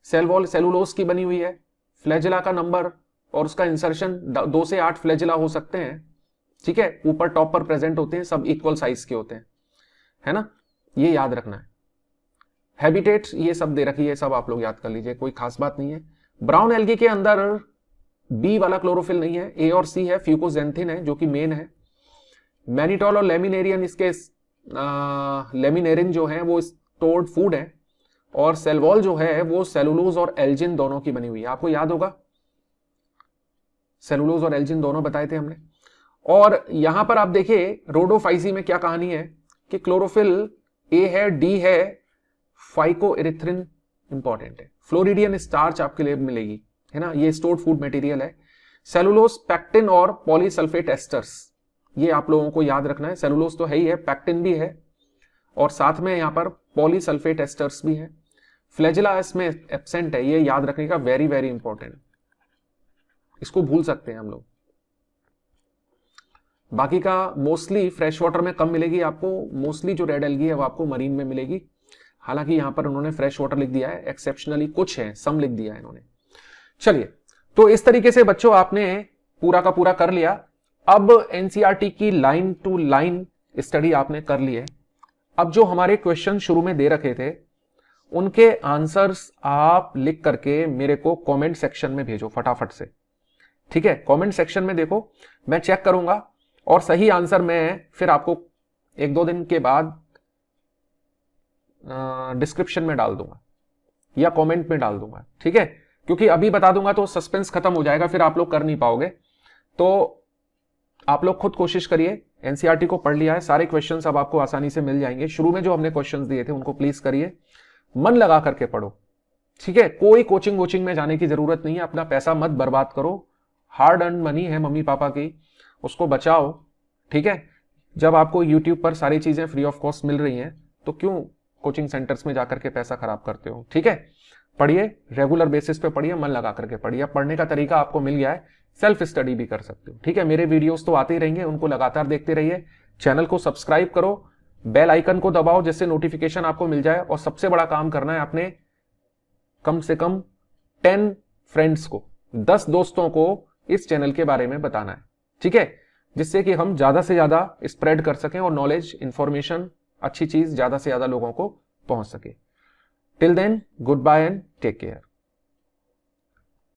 सेल वॉल सेलुलोज की बनी हुई है, फ्लैजिला का नंबर और उसका इंसर्शन 2 से 8 फ्लैजिला हो सकते हैं, ठीक है, ऊपर टॉप पर प्रेजेंट होते हैं, सब इक्वल साइज के होते हैं, है ना, ये याद रखना है। हैबिटेट ये सब दे रखी है, सब आप लोग याद कर लीजिए, कोई खास बात नहीं है। ब्राउन एल्गी के अंदर बी वाला क्लोरोफिल नहीं है, ए और सी है, फ्यूकोजेंथिन है जो कि मेन है। मैनिटोल और लेमिनेरियन, इसके लेमिनेरिन जो है वो स्टोर्ड फूड है, और सेलवॉल जो है वो सेलुलोज और एल्जिन दोनों की बनी हुई है, आपको याद होगा, सेलुलोज और एल्जिन दोनों बताए थे हमने। और यहां पर आप देखिए रोडोफाइसी में क्या कहानी है कि क्लोरोफिल ए है, डी है, फाइको इरिथ्रिन इंपॉर्टेंट है, फ्लोरिडियन स्टार्च आपके लिए मिलेगी, है ना, ये स्टोर्ड फूड मटेरियल है। सेलुलोज, पैक्टिन और पॉलीसल्फेट एस्टर्स, ये आप लोगों को याद रखना है। सेलुलोज तो है ही है, पैक्टिन भी है, और साथ में यहां पर पॉलीसल्फेट एस्टर्स भी है। फ्लैजिला इसमें एब्सेंट है, ये याद रखने का, वेरी वेरी इंपॉर्टेंट, इसको भूल सकते हैं हम लोग। बाकी का मोस्टली फ्रेश वाटर में कम मिलेगी आपको, मोस्टली जो रेड एल्गी है वो आपको मरीन में मिलेगी। हालांकि यहां पर उन्होंने फ्रेश वाटर लिख दिया है, एक्सेप्शनली कुछ है, सम लिख दिया है इन्होंने। चलिए, तो इस तरीके से बच्चों आपने पूरा का पूरा कर लिया। अब एनसीईआरटी की लाइन टू लाइन स्टडी आपने कर ली है। अब जो हमारे क्वेश्चन शुरू में दे रखे थे उनके आंसर्स आप लिख करके मेरे को कमेंट सेक्शन में भेजो फटाफट से, ठीक है। कमेंट सेक्शन में देखो, मैं चेक करूंगा और सही आंसर मैं फिर आपको 1-2 दिन के बाद डिस्क्रिप्शन में डाल दूंगा या कमेंट में डाल दूंगा, ठीक है, क्योंकि अभी बता दूंगा तो सस्पेंस खत्म हो जाएगा, फिर आप लोग कर नहीं पाओगे। तो आप लोग खुद कोशिश करिए, एनसीईआरटी को पढ़ लिया है, सारे क्वेश्चंस अब आपको आसानी से मिल जाएंगे। शुरू में जो हमने क्वेश्चंस दिए थे उनको प्लीज करिए, मन लगा करके पढ़ो, ठीक है, कोई कोचिंग वोचिंग में जाने की जरूरत नहीं है, अपना पैसा मत बर्बाद करो, हार्ड अर्न मनी है मम्मी पापा की, उसको बचाओ, ठीक है। जब आपको यूट्यूब पर सारी चीजें फ्री ऑफ कॉस्ट मिल रही हैं तो क्यों कोचिंग सेंटर्स में जाकर के पैसा खराब करते हो। ठीक है, पढ़िए, रेगुलर बेसिस पे पढ़िए, मन लगा करके पढ़िए। पढ़ने का तरीका आपको मिल गया है, सेल्फ स्टडी भी कर सकते हो। ठीक है, मेरे वीडियोस तो आते ही रहेंगे, उनको लगातार देखते रहिए। चैनल को सब्सक्राइब करो, बेल आइकन को दबाओ जिससे नोटिफिकेशन आपको मिल जाए। और सबसे बड़ा काम करना है, आपने कम से कम 10 फ्रेंड्स को, 10 दोस्तों को इस चैनल के बारे में बताना है। ठीक है, जिससे कि हम ज्यादा से ज्यादा स्प्रेड कर सकें और नॉलेज, इंफॉर्मेशन, अच्छी चीज ज्यादा से ज्यादा लोगों को पहुंच सके। Till then, goodbye and take care.